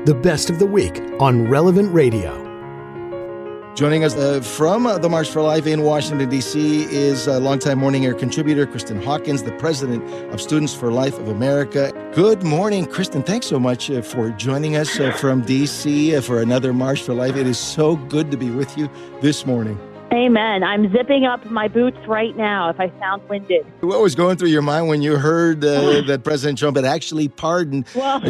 the best of the week on Relevant Radio. Joining us from the March for Life in Washington, D.C. is longtime Morning Air contributor Kristan Hawkins, the president of Students for Life of America. Good morning, Kristan. Thanks so much for joining us from D.C. For another March for Life. It is so good to be with you this morning. Amen. I'm zipping up my boots right now if I sound winded. What was going through your mind when you heard that President Trump had actually pardoned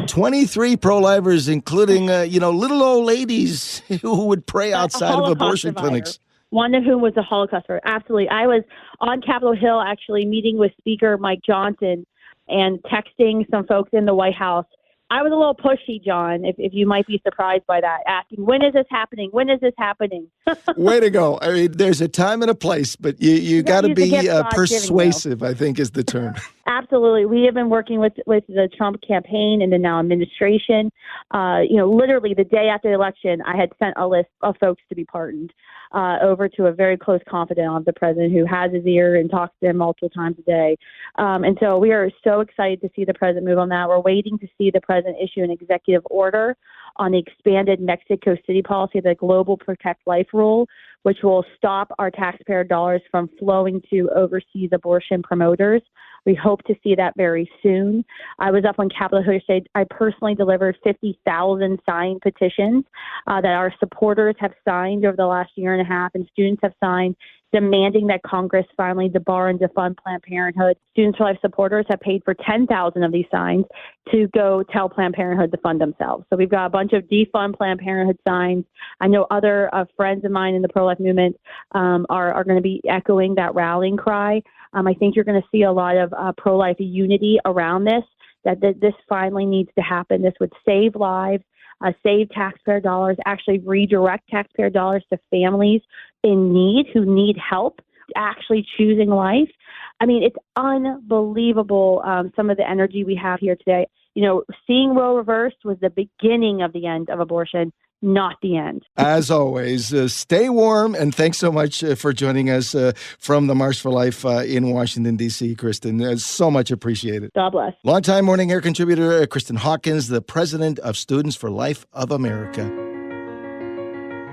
23 pro-lifers, including, little old ladies who would pray outside of abortion clinics? One of whom was a Holocaust survivor. Absolutely. I was on Capitol Hill actually meeting with Speaker Mike Johnson and texting some folks in the White House. I was a little pushy, John, if you might be surprised by that, asking, when is this happening? When is this happening? Way to go. I mean, there's a time and a place, but you got to be persuasive, I think is the term. Absolutely. We have been working with the Trump campaign and the now administration. Literally the day after the election, I had sent a list of folks to be pardoned over to a very close confidant of the president who has his ear and talks to him multiple times a day. And so we are so excited to see the president move on that. We're waiting to see the president issue an executive order on the expanded Mexico City policy, the Global Protect Life rule, which will stop our taxpayer dollars from flowing to overseas abortion promoters. We hope to see that very soon. I was up on Capitol Hill yesterday. I personally delivered 50,000 signed petitions that our supporters have signed over the last year and a half, and students have signed, demanding that Congress finally debar and defund Planned Parenthood. Students for Life supporters have paid for 10,000 of these signs to go tell Planned Parenthood to fund themselves. So we've got a bunch of defund Planned Parenthood signs. I know other friends of mine in the pro-life movement are going to be echoing that rallying cry. I think you're going to see a lot of pro-life unity around this, that this finally needs to happen. This would save lives, save taxpayer dollars, actually redirect taxpayer dollars to families in need who need help actually choosing life. I mean, it's unbelievable, some of the energy we have here today. Seeing Roe reversed was the beginning of the end of abortion, not the end. As always, stay warm, and thanks so much for joining us from the March for Life in Washington, D.C., Kristan. So much appreciated. God bless. Longtime Morning Air contributor Kristan Hawkins, the president of Students for Life of America.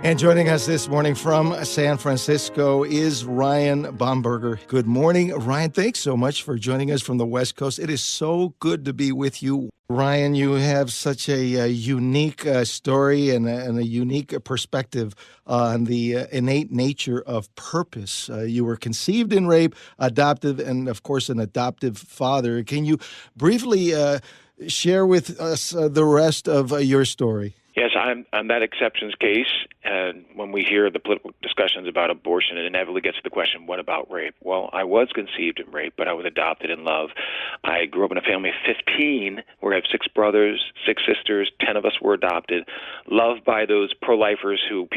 And joining us this morning from San Francisco is Ryan Bomberger. Good morning, Ryan. Thanks so much for joining us from the West Coast. It is so good to be with you. Ryan, you have such a unique story and a unique perspective on the innate nature of purpose. You were conceived in rape, adopted, and of course an adoptive father. Can you briefly share with us the rest of your story? Yes, I'm that exceptions case, and when we hear the political discussions about abortion, it inevitably gets to the question, what about rape? Well, I was conceived in rape, but I was adopted in love. I grew up in a family of 15, where I have 6 brothers, 6 sisters, 10 of us were adopted, loved by those pro-lifers who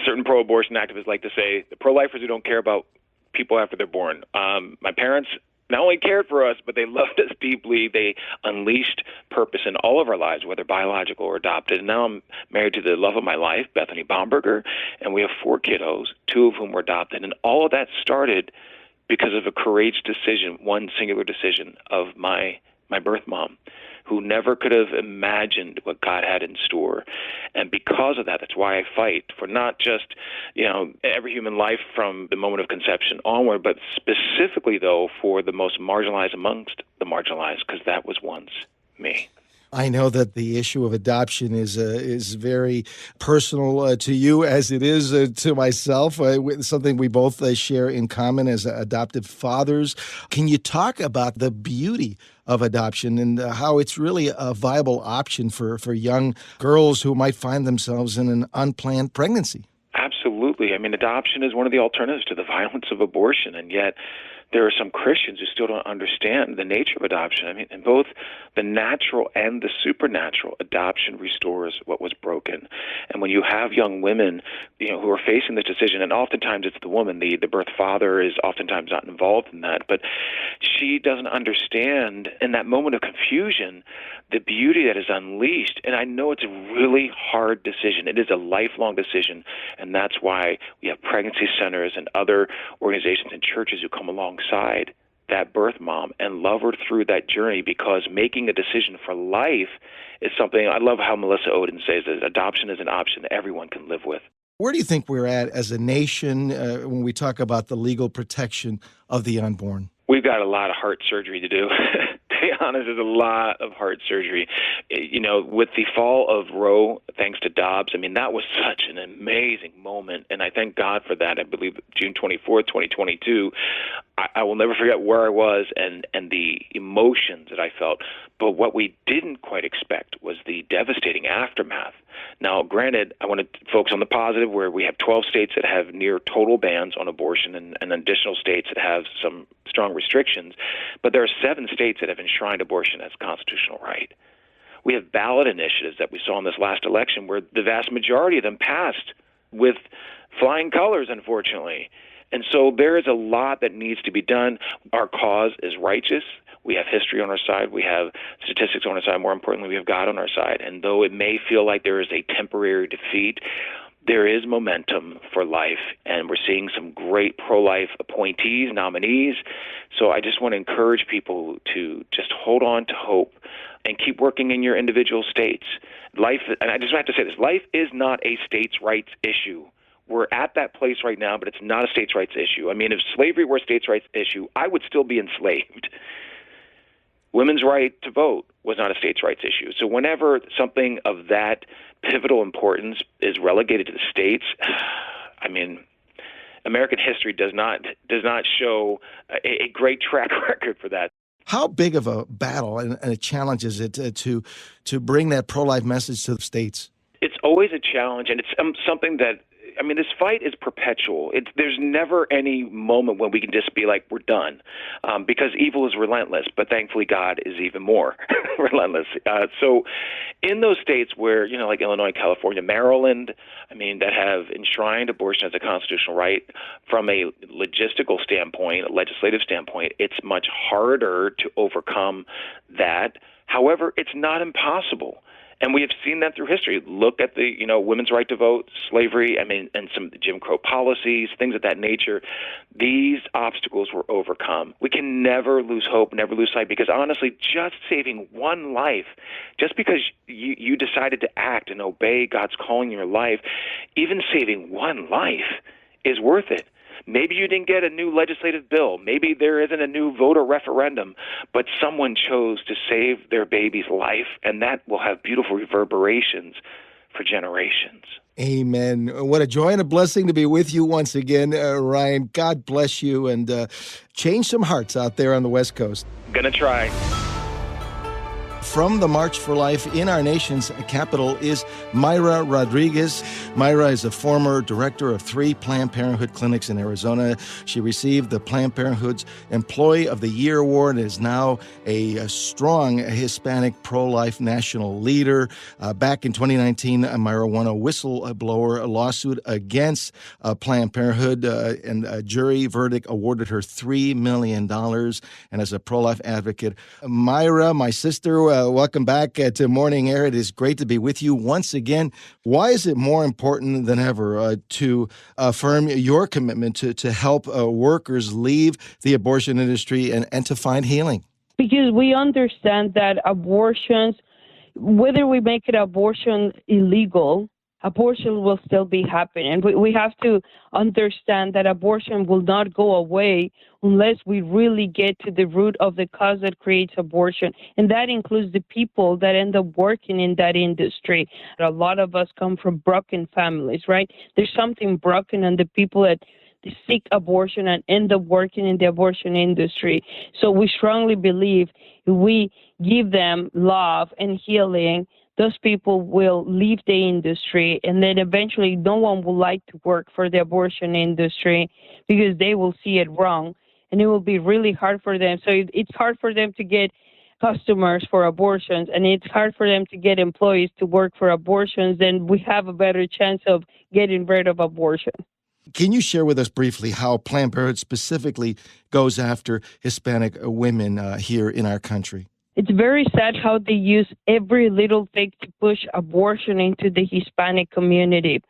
certain pro-abortion activists like to say, the pro-lifers who don't care about people after they're born. My parents not only cared for us, but they loved us deeply. They unleashed purpose in all of our lives, whether biological or adopted. And now I'm married to the love of my life, Bethany Bomberger, and we have 4 kiddos, 2 of whom were adopted. And all of that started because of a courageous decision, one singular decision of my birth mom, who never could have imagined what God had in store. And because of that, that's why I fight for not just, every human life from the moment of conception onward, but specifically, though, for the most marginalized amongst the marginalized, because that was once me. I know that the issue of adoption is very personal to you, as it is to myself. Something we both share in common as adoptive fathers. Can you talk about the beauty of adoption and how it's really a viable option for young girls who might find themselves in an unplanned pregnancy? Absolutely. I mean, adoption is one of the alternatives to the violence of abortion, and yet there are some Christians who still don't understand the nature of adoption. I mean, in both the natural and the supernatural, adoption restores what was broken. And when you have young women, who are facing this decision, and oftentimes it's the woman, the birth father is oftentimes not involved in that, but she doesn't understand in that moment of confusion the beauty that is unleashed. And I know it's a really hard decision. It is a lifelong decision, and that's why we have pregnancy centers and other organizations and churches who come alongside that birth mom and love her through that journey, because making a decision for life is something, I love how Melissa Ohden says that adoption is an option that everyone can live with. Where do you think we're at as a nation when we talk about the legal protection of the unborn? We've got a lot of heart surgery to do. To be honest, there's a lot of heart surgery. You know, with the fall of Roe, thanks to Dobbs, I mean, that was such an amazing moment, and I thank God for that. I believe June 24th, 2022, I will never forget where I was and the emotions that I felt. But what we didn't quite expect was the devastating aftermath. Now, granted, I want to focus on the positive, where we have 12 states that have near total bans on abortion and additional states that have some strong restrictions. But there are 7 states that have enshrined abortion as a constitutional right. We have ballot initiatives that we saw in this last election where the vast majority of them passed with flying colors, unfortunately. And so there is a lot that needs to be done. Our cause is righteous. We have history on our side. We have statistics on our side. More importantly, we have God on our side. And though it may feel like there is a temporary defeat, there is momentum for life, and we're seeing some great pro-life appointees, nominees. So I just want to encourage people to just hold on to hope and keep working in your individual states. Life, and I just have to say this, life is not a states' rights issue. We're at that place right now, but it's not a states' rights issue. I mean, if slavery were a states' rights issue, I would still be enslaved. Women's right to vote was not a states' rights issue. So whenever something of that pivotal importance is relegated to the states, I mean, American history does not show a great track record for that. How big of a battle and a challenge is it to bring that pro-life message to the states? It's always a challenge, and it's something that, I mean, this fight is perpetual. There's never any moment when we can just be like, we're done, because evil is relentless, but thankfully God is even more relentless. So in those states where, you know, like Illinois, California, Maryland, I mean, that have enshrined abortion as a constitutional right, from a logistical standpoint, a legislative standpoint, it's much harder to overcome that. However, it's not impossible. And we have seen that through history. Look at the, you know, women's right to vote, slavery, I mean, and some Jim Crow policies, things of that nature. These obstacles were overcome. We can never lose hope, never lose sight, because honestly, just saving one life, just because you decided to act and obey God's calling in your life, even saving one life is worth it. Maybe you didn't get a new legislative bill. Maybe there isn't a new voter referendum, but someone chose to save their baby's life, and that will have beautiful reverberations for generations. Amen. What a joy and a blessing to be with you once again, Ryan. God bless you, and change some hearts out there on the West Coast. Gonna try. From the March for Life in our nation's capital is Myra Rodriguez. Myra is a former director of 3 Planned Parenthood clinics in Arizona. She received the Planned Parenthood's Employee of the Year Award and is now a strong Hispanic pro-life national leader. Back in 2019, Myra won a whistleblower lawsuit against Planned Parenthood, and a jury verdict awarded her $3 million. And as a pro-life advocate, Myra, my sister, welcome back to Morning Air. It is great to be with you once again. Why is it more important than ever to affirm your commitment to help workers leave the abortion industry and to find healing? Because we understand that abortions, whether we make it abortion illegal, abortion will still be happening. And we have to understand that abortion will not go away unless we really get to the root of the cause that creates abortion. And that includes the people that end up working in that industry. A lot of us come from broken families, right? There's something broken in the people that seek abortion and end up working in the abortion industry. So we strongly believe if we give them love and healing, those people will leave the industry, and then eventually no one will like to work for the abortion industry because they will see it wrong, and it will be really hard for them. So it's hard for them to get customers for abortions, and it's hard for them to get employees to work for abortions. Then we have a better chance of getting rid of abortion. Can you share with us briefly how Planned Parenthood specifically goes after Hispanic women here in our country? It's very sad how they use every little thing to push abortion into the Hispanic community.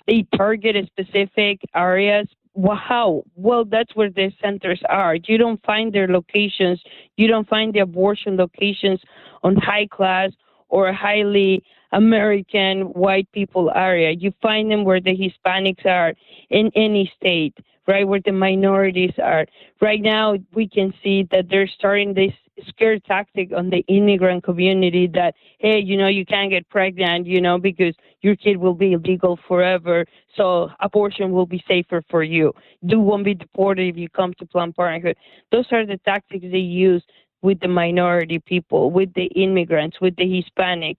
They target specific areas, Well, how? Well, that's where the centers are. You don't find their locations. You don't find the abortion locations on high class or highly American white people area. You find them where the Hispanics are in any state, right, where the minorities are. Right now, we can see that they're starting this scare tactic on the immigrant community that, hey, you can't get pregnant, because your kid will be illegal forever, so abortion will be safer for you. You won't be deported if you come to Planned Parenthood. Those are the tactics they use with the minority people, with the immigrants, with the Hispanic.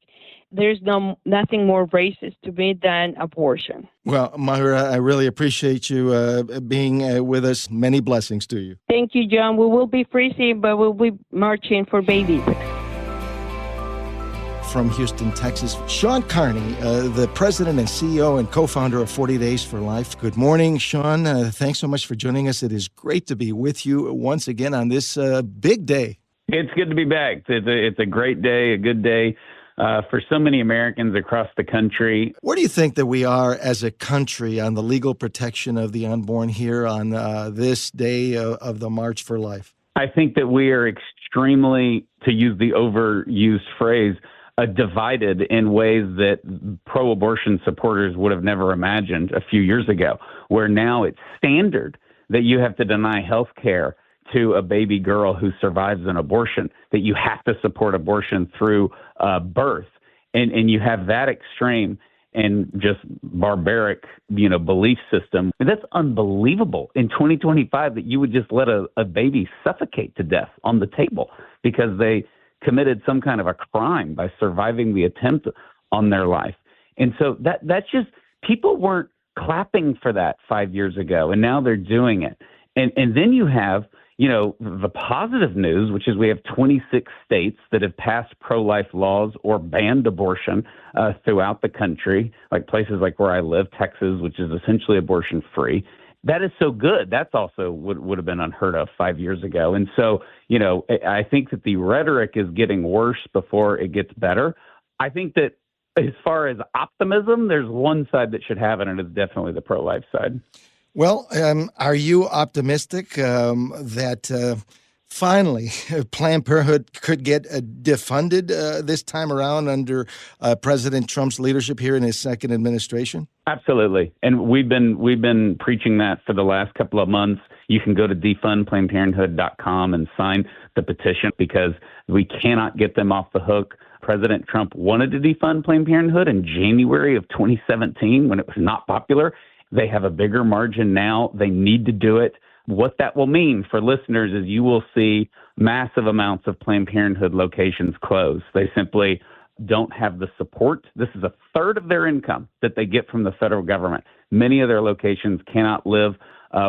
There's nothing more racist to me than abortion. Well, Myra, I really appreciate you being with us. Many blessings to you. Thank you, John. We will be freezing, but we'll be marching for babies. From Houston, Texas, Sean Carney, the president and CEO and co-founder of 40 Days for Life. Good morning, Sean. Thanks so much for joining us. It is great to be with you once again on this big day. It's good to be back. It's a great day, a good day for so many Americans across the country. Where do you think that we are as a country on the legal protection of the unborn here on this day of the March for Life? I think that we are extremely, to use the overused phrase, divided in ways that pro-abortion supporters would have never imagined a few years ago, where now it's standard that you have to deny health care to a baby girl who survives an abortion, that you have to support abortion through birth. And you have that extreme and just barbaric, belief system. And that's unbelievable in 2025 that you would just let a baby suffocate to death on the table because they committed some kind of a crime by surviving the attempt on their life. And so that's just, people weren't clapping for that 5 years ago, and now they're doing it. And then you have, the positive news, which is we have 26 states that have passed pro-life laws or banned abortion throughout the country, like places like where I live, Texas, which is essentially abortion-free. That is so good. That's also would have been unheard of 5 years ago. And so, I think that the rhetoric is getting worse before it gets better. I think that as far as optimism, there's one side that should have it, and it's definitely the pro-life side. Well, are you optimistic that finally Planned Parenthood could get defunded this time around under President Trump's leadership here in his second administration? Absolutely. And we've been preaching that for the last couple of months. You can go to defundplannedparenthood.com and sign the petition because we cannot get them off the hook. President Trump wanted to defund Planned Parenthood in January of 2017 when it was not popular. They have a bigger margin now. They need to do it. What that will mean for listeners is you will see massive amounts of Planned Parenthood locations close. They simply don't have the support. This is a third of their income that they get from the federal government. Many of their locations cannot live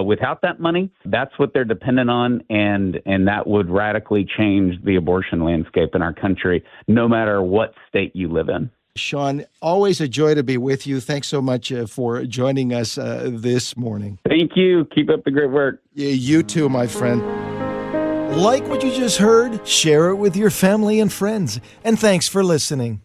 without that money. That's what they're dependent on, and that would radically change the abortion landscape in our country, no matter what state you live in. Sean, always a joy to be with you. Thanks so much for joining us this morning. Thank you. Keep up the great work. You too, my friend. Like what you just heard, share it with your family and friends. And thanks for listening.